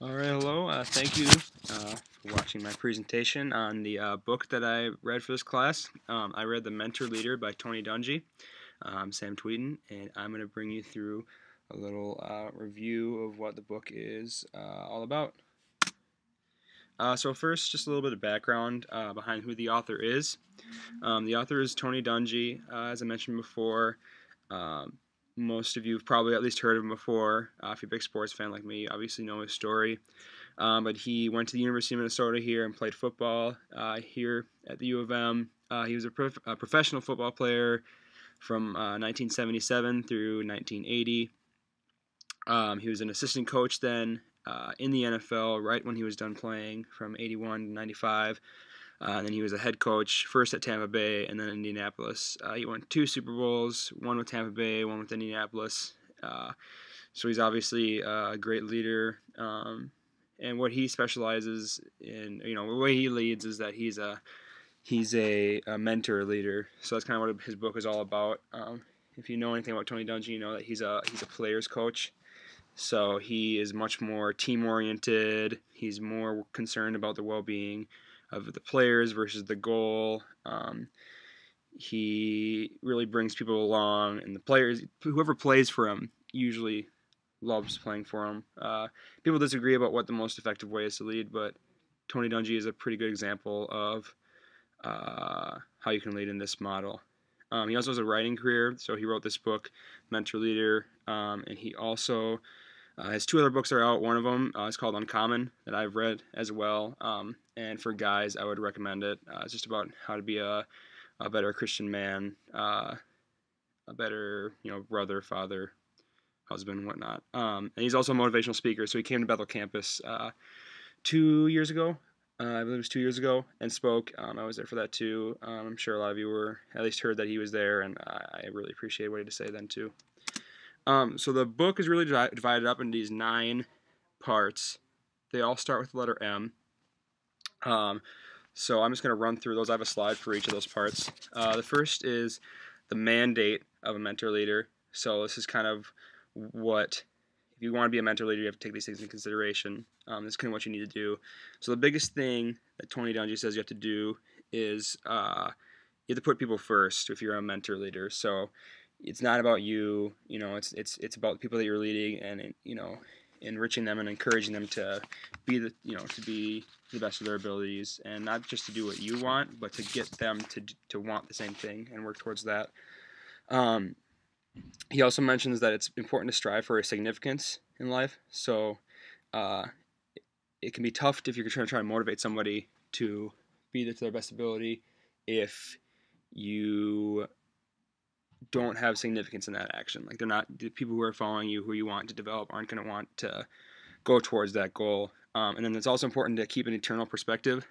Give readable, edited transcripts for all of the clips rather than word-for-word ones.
All right, hello. Thank you for watching my presentation on the book that I read for this class. I read The Mentor Leader by Tony Dungy. I'm Sam Tweeden, and I'm going to bring you through a little review of what the book is all about. So first, just a little bit of background behind who the author is. The author is Tony Dungy, as I mentioned before. Um, Most of you have probably at least heard of him before. If you're a big sports fan like me, you obviously know his story. But he went to the University of Minnesota here and played football here at the U of M. He was a professional football player from 1977 through 1980. He was an assistant coach then in the NFL right when he was done playing from 81 to 95. And then he was a head coach first at Tampa Bay and then Indianapolis. He won 2 Super Bowls, one with Tampa Bay, one with Indianapolis. So he's obviously a great leader. And what he specializes in, the way he leads is that he's a mentor leader. So that's kind of what his book is all about. If you know anything about Tony Dungy, you know that he's a players coach. So he is much more team oriented. He's more concerned about the well-being of the players versus the goal. He really brings people along, and the players, whoever plays for him, usually loves playing for him. People disagree about what the most effective way is to lead, but Tony Dungy is a pretty good example of how you can lead in this model. He also has a writing career, so he wrote this book, Mentor Leader, and he also has 2 other books that are out. One of them is called Uncommon, that I've read as well. And for guys, I would recommend it. It's just about how to be a better Christian man, a better brother, father, husband, whatnot. And he's also a motivational speaker. So he came to Bethel campus 2 years ago. I believe it was 2 years ago, and spoke. I was there for that too. I'm sure a lot of you were at least heard that he was there, and I really appreciate what he had to say then too. So the book is really divided up into these 9 parts. They all start with the letter M. So I'm just going to run through those. I have a slide for each of those parts. The first is the mandate of a mentor leader. So this is kind of what, if you want to be a mentor leader, you have to take these things into consideration. This is kind of what you need to do. So the biggest thing that Tony Dungy says you have to do is you have to put people first if you're a mentor leader. So it's not about you, it's about the people that you're leading, and enriching them and encouraging them to be the best of their abilities, and not just to do what you want, but to get them to want the same thing and work towards that. He also mentions that it's important to strive for a significance in life. So it can be tough if you're trying to motivate somebody to be to their best ability if you don't have significance in that action. Like, the people who are following you, who you want to develop, aren't going to want to go towards that goal. And then it's also important to keep an eternal perspective.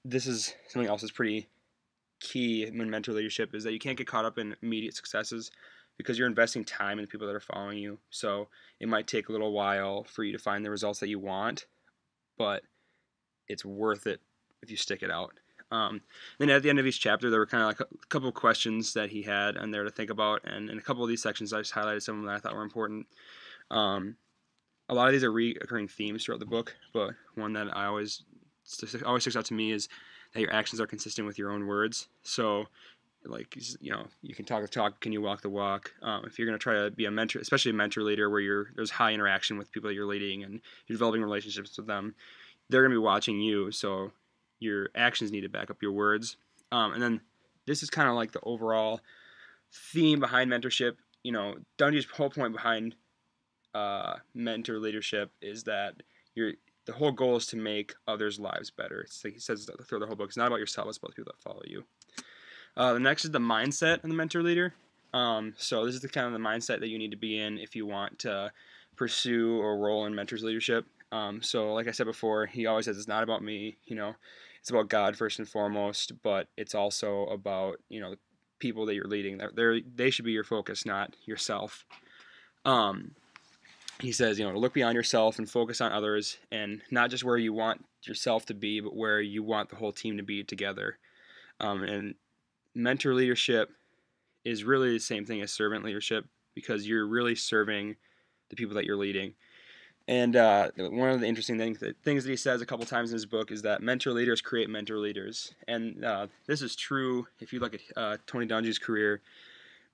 This is something else that's pretty key in mentor leadership, is that you can't get caught up in immediate successes, because you're investing time in the people that are following you. So it might take a little while for you to find the results that you want, but it's worth it if you stick it out. Then at the end of each chapter, there were kind of like a couple of questions that he had in there to think about, and in a couple of these sections, I just highlighted some of them that I thought were important. A lot of these are recurring themes throughout the book, but one that always sticks out to me is that your actions are consistent with your own words. So, like, you can talk the talk, can you walk the walk? If you're going to try to be a mentor, especially a mentor leader, where there's high interaction with people that you're leading and you're developing relationships with them, they're going to be watching you, so your actions need to back up your words. And then this is kind of like the overall theme behind mentorship. Dungy's whole point behind mentor leadership is that the whole goal is to make others' lives better. It's like he says through the whole book, it's not about yourself, it's about the people that follow you. The next is the mindset of the mentor leader. So this is the kind of the mindset that you need to be in if you want to pursue a role in mentors leadership. So like I said before, he always says it's not about me, it's about God first and foremost, but it's also about, the people that you're leading. They should be your focus, not yourself. He says, to look beyond yourself and focus on others, and not just where you want yourself to be, but where you want the whole team to be together. And mentor leadership is really the same thing as servant leadership, because you're really serving the people that you're leading. And one of the interesting things that he says a couple times in his book is that mentor leaders create mentor leaders. And this is true if you look at Tony Dungy's career,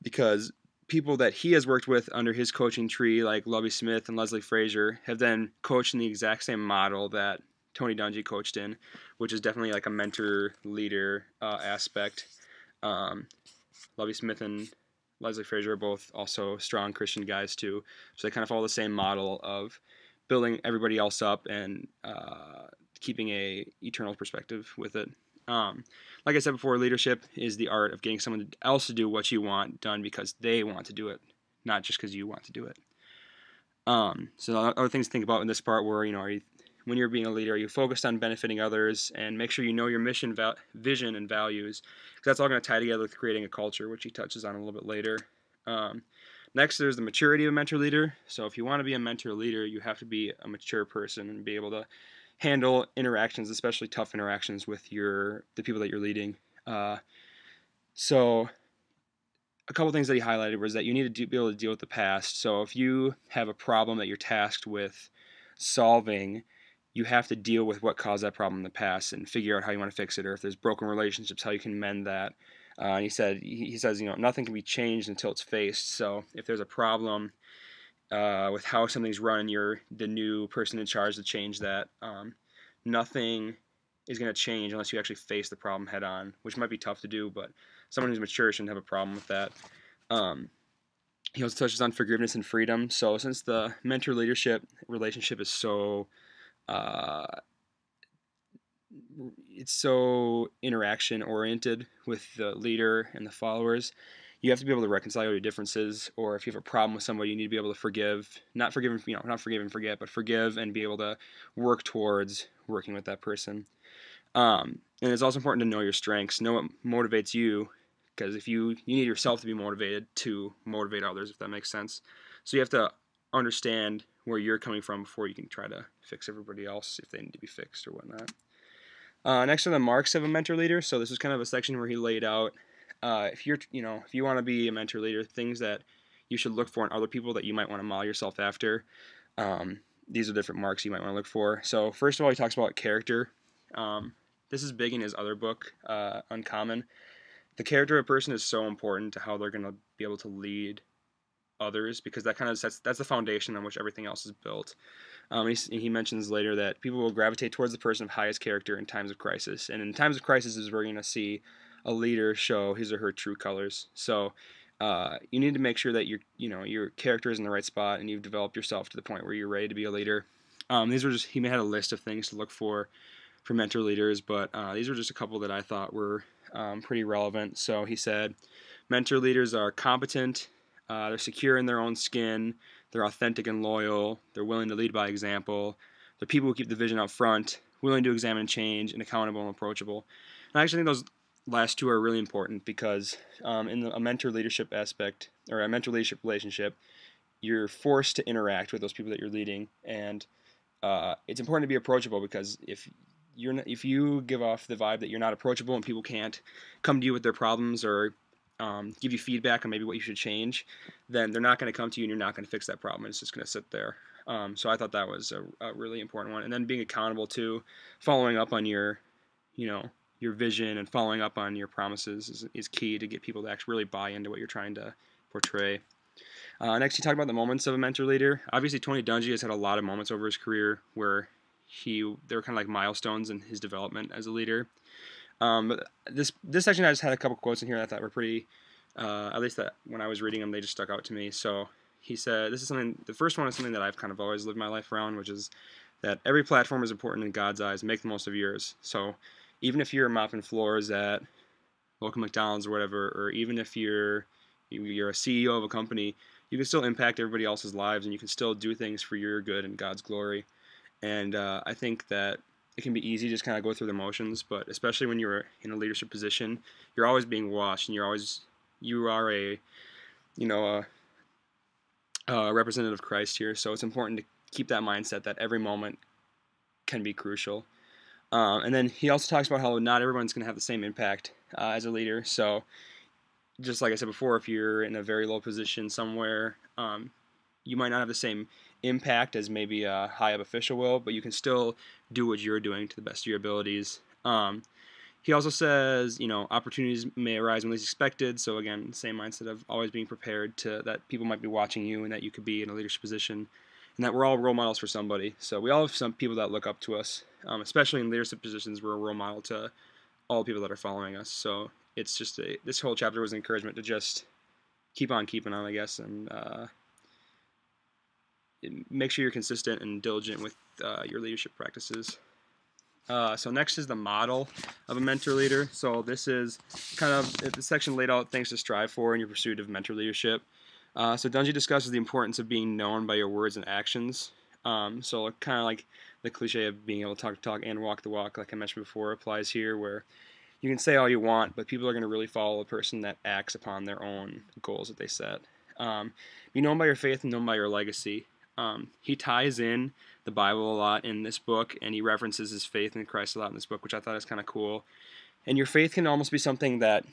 because people that he has worked with under his coaching tree, like Lovie Smith and Leslie Frazier, have then coached in the exact same model that Tony Dungy coached in, which is definitely like a mentor leader aspect. Um, Lovie Smith and Leslie Frazier are both also strong Christian guys too, so they kind of follow the same model of building everybody else up and keeping a eternal perspective with it. Like I said before, leadership is the art of getting someone else to do what you want done because they want to do it, not just because you want to do it. So other things to think about in this part were, when you're being a leader, are you focused on benefiting others, and make sure you know your mission, vision, and values, because that's all going to tie together with creating a culture, which he touches on a little bit later. Next, there's the maturity of a mentor leader. So if you want to be a mentor leader, you have to be a mature person and be able to handle interactions, especially tough interactions with the people that you're leading. So a couple things that he highlighted was that you need to be able to deal with the past. So if you have a problem that you're tasked with solving, you have to deal with what caused that problem in the past and figure out how you want to fix it, or if there's broken relationships, how you can mend that. And he says, nothing can be changed until it's faced. So if there's a problem with how something's run, and you're the new person in charge to change that, nothing is going to change unless you actually face the problem head on, which might be tough to do, but someone who's mature shouldn't have a problem with that. He also touches on forgiveness and freedom. So since the mentor leadership relationship is so it's so interaction oriented with the leader and the followers, you have to be able to reconcile your differences, or if you have a problem with somebody, you need to be able to not forgive and forget, but forgive and be able to work towards working with that person. And it's also important to know your strengths, know what motivates you, because if you need yourself to be motivated to motivate others, if that makes sense. So you have to understand where you're coming from before you can try to fix everybody else if they need to be fixed or whatnot. Next are the marks of a mentor leader. So this is kind of a section where he laid out if you want to be a mentor leader, things that you should look for in other people that you might want to model yourself after. These are different marks you might want to look for. So first of all, he talks about character. This is big in his other book, Uncommon. The character of a person is so important to how they're going to be able to lead others, because that kind of that's the foundation on which everything else is built. He mentions later that people will gravitate towards the person of highest character in times of crisis, and in times of crisis is where you're going to see a leader show his or her true colors. So you need to make sure that your character is in the right spot and you've developed yourself to the point where you're ready to be a leader. He had a list of things to look for mentor leaders, but these were just a couple that I thought were pretty relevant. So he said, mentor leaders are competent, they're secure in their own skin, they're authentic and loyal, they're willing to lead by example, they're people who keep the vision out front, willing to examine and change, and accountable and approachable. And I actually think those last two are really important because in a mentor leadership aspect, or a mentor leadership relationship, you're forced to interact with those people that you're leading, and it's important to be approachable, because if you give off the vibe that you're not approachable and people can't come to you with their problems or give you feedback on maybe what you should change, then they're not going to come to you and you're not going to fix that problem. It's just going to sit there. So I thought that was a really important one. And then being accountable to following up on your vision and following up on your promises is key to get people to actually really buy into what you're trying to portray. Next, he talked about the moments of a mentor leader. Obviously, Tony Dungy has had a lot of moments over his career where they were kind of like milestones in his development as a leader. But this section, I just had a couple quotes in here that I thought were pretty, at least that when I was reading them, they just stuck out to me. So he said, the first one is something that I've kind of always lived my life around, which is that every platform is important in God's eyes. Make the most of yours. So even if you're mopping floors at local McDonald's or whatever, or even if you're a CEO of a company, you can still impact everybody else's lives, and you can still do things for your good and God's glory. And I think that it can be easy to just kind of go through the motions, but especially when you're in a leadership position, you're always being watched, and you are a representative of Christ here. So it's important to keep that mindset that every moment can be crucial. And then he also talks about how not everyone's going to have the same impact as a leader. So just like I said before, if you're in a very low position somewhere, you might not have the same impact as maybe a high up official will, but you can still do what you're doing to the best of your abilities. He also says, opportunities may arise when least expected. So again, same mindset of always being prepared to that people might be watching you and that you could be in a leadership position, and that we're all role models for somebody. So we all have some people that look up to us, especially in leadership positions. We're a role model to all the people that are following us. So it's just this whole chapter was an encouragement to just keep on keeping on, I guess, and make sure you're consistent and diligent with your leadership practices. So next is the model of a mentor leader. So this is kind of the section laid out things to strive for in your pursuit of mentor leadership. So Dungy discusses the importance of being known by your words and actions. So kind of like the cliche of being able to talk the talk and walk the walk, like I mentioned before, applies here, where you can say all you want, but people are going to really follow a person that acts upon their own goals that they set. Be known by your faith and known by your legacy. He ties in the Bible a lot in this book, and he references his faith in Christ a lot in this book, which I thought is kind of cool. And your faith can almost be something that,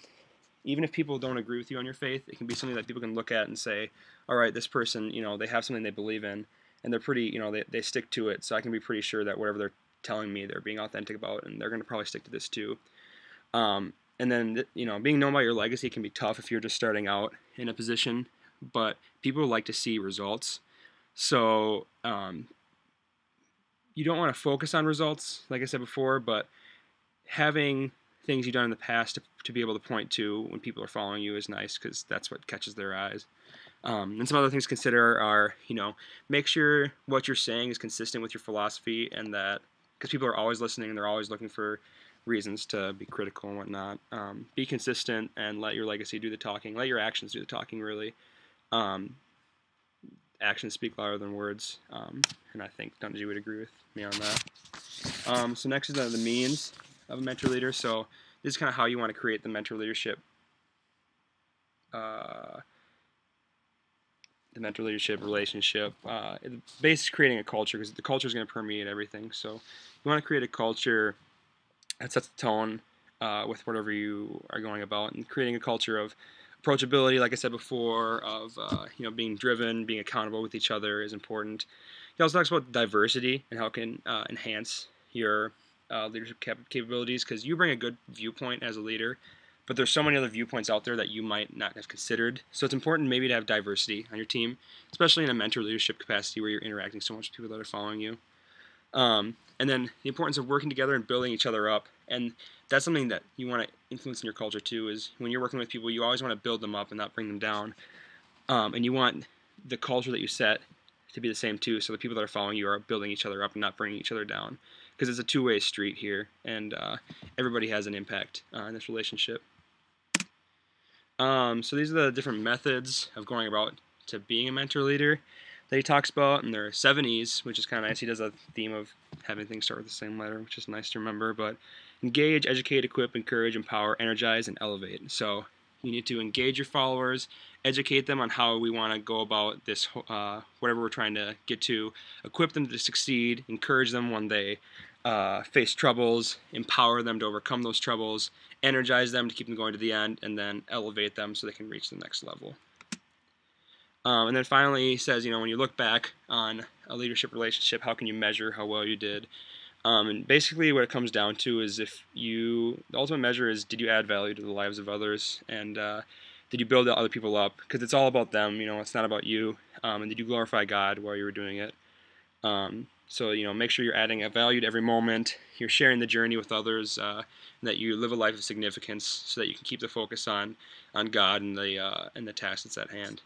even if people don't agree with you on your faith, it can be something that people can look at and say, all right, this person, they have something they believe in, and they're pretty, they stick to it, so I can be pretty sure that whatever they're telling me, they're being authentic about, and they're going to probably stick to this too. And then, being known by your legacy can be tough if you're just starting out in a position, but people like to see results. So you don't want to focus on results, like I said before, but having things you've done in the past to be able to point to when people are following you is nice, because that's what catches their eyes. And some other things to consider are, make sure what you're saying is consistent with your philosophy, and that, because people are always listening and they're always looking for reasons to be critical and whatnot. Be consistent and let your legacy do the talking. Let your actions do the talking, really. Actions speak louder than words, and I think Dungy would agree with me on that. So next is the means of a mentor leader. So this is kind of how you want to create the mentor leadership. The mentor leadership relationship. Basically creating a culture, because the culture is going to permeate everything. So you want to create a culture that sets the tone with whatever you are going about, and creating a culture of approachability, like I said before, of being driven, being accountable with each other is important. He also talks about diversity and how it can enhance your leadership capabilities, because you bring a good viewpoint as a leader, but there's so many other viewpoints out there that you might not have considered. So it's important maybe to have diversity on your team, especially in a mentor leadership capacity where you're interacting so much with people that are following you. And then the importance of working together and building each other up. And that's something that you want to influence in your culture too, is when you're working with people, you always want to build them up and not bring them down. And you want the culture that you set to be the same too, so the people that are following you are building each other up and not bringing each other down. Because it's a two-way street here, and everybody has an impact in this relationship. So these are the different methods of going about to being a mentor leader that he talks about, and there are 7 E's, which is kind of nice. He does a theme of having things start with the same letter, which is nice to remember. But engage, educate, equip, encourage, empower, energize, and elevate. So you need to engage your followers, educate them on how we want to go about this, whatever we're trying to get to, equip them to succeed, encourage them when they face troubles, empower them to overcome those troubles, energize them to keep them going to the end, and then elevate them so they can reach the next level. And then finally, he says, when you look back on a leadership relationship, how can you measure how well you did? And basically what it comes down to is the ultimate measure is, did you add value to the lives of others? And did you build other people up? Because it's all about them, it's not about you. And did you glorify God while you were doing it? So, make sure you're adding a value to every moment. You're sharing the journey with others, and that you live a life of significance so that you can keep the focus on God and the task that's at hand.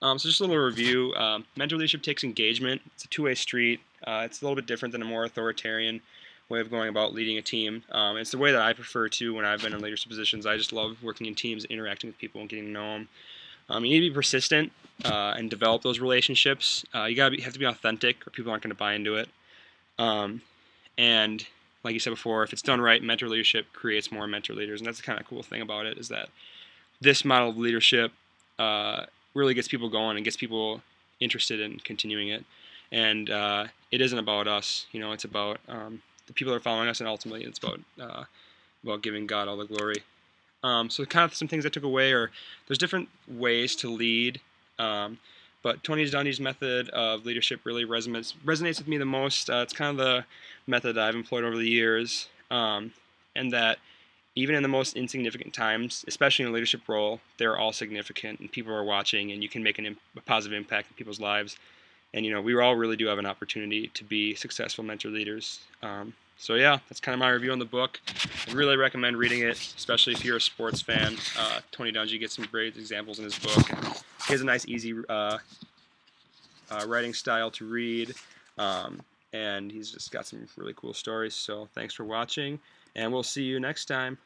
So just a little review. Mentor leadership takes engagement. It's a two-way street. It's a little bit different than a more authoritarian way of going about leading a team. It's the way that I prefer to when I've been in leadership positions. I just love working in teams, interacting with people, and getting to know them. You need to be persistent and develop those relationships. You have to be authentic, or people aren't going to buy into it. And like you said before, if it's done right, mentor leadership creates more mentor leaders, and that's the kind of cool thing about it, is that this model of leadership really gets people going and gets people interested in continuing it. And it isn't about us, it's about the people that are following us, and ultimately it's about giving God all the glory. So kind of some things I took away are, there's different ways to lead, but But Tony Dungy's method of leadership really resonates with me the most. It's kind of the method that I've employed over the years, and that even in the most insignificant times, especially in a leadership role, they're all significant, and people are watching, and you can make a positive impact in people's lives. And we all really do have an opportunity to be successful mentor leaders. So yeah, that's kind of my review on the book. I really recommend reading it, especially if you're a sports fan. Tony Dungy gets some great examples in his book. He has a nice, easy writing style to read, and he's just got some really cool stories. So thanks for watching, and we'll see you next time.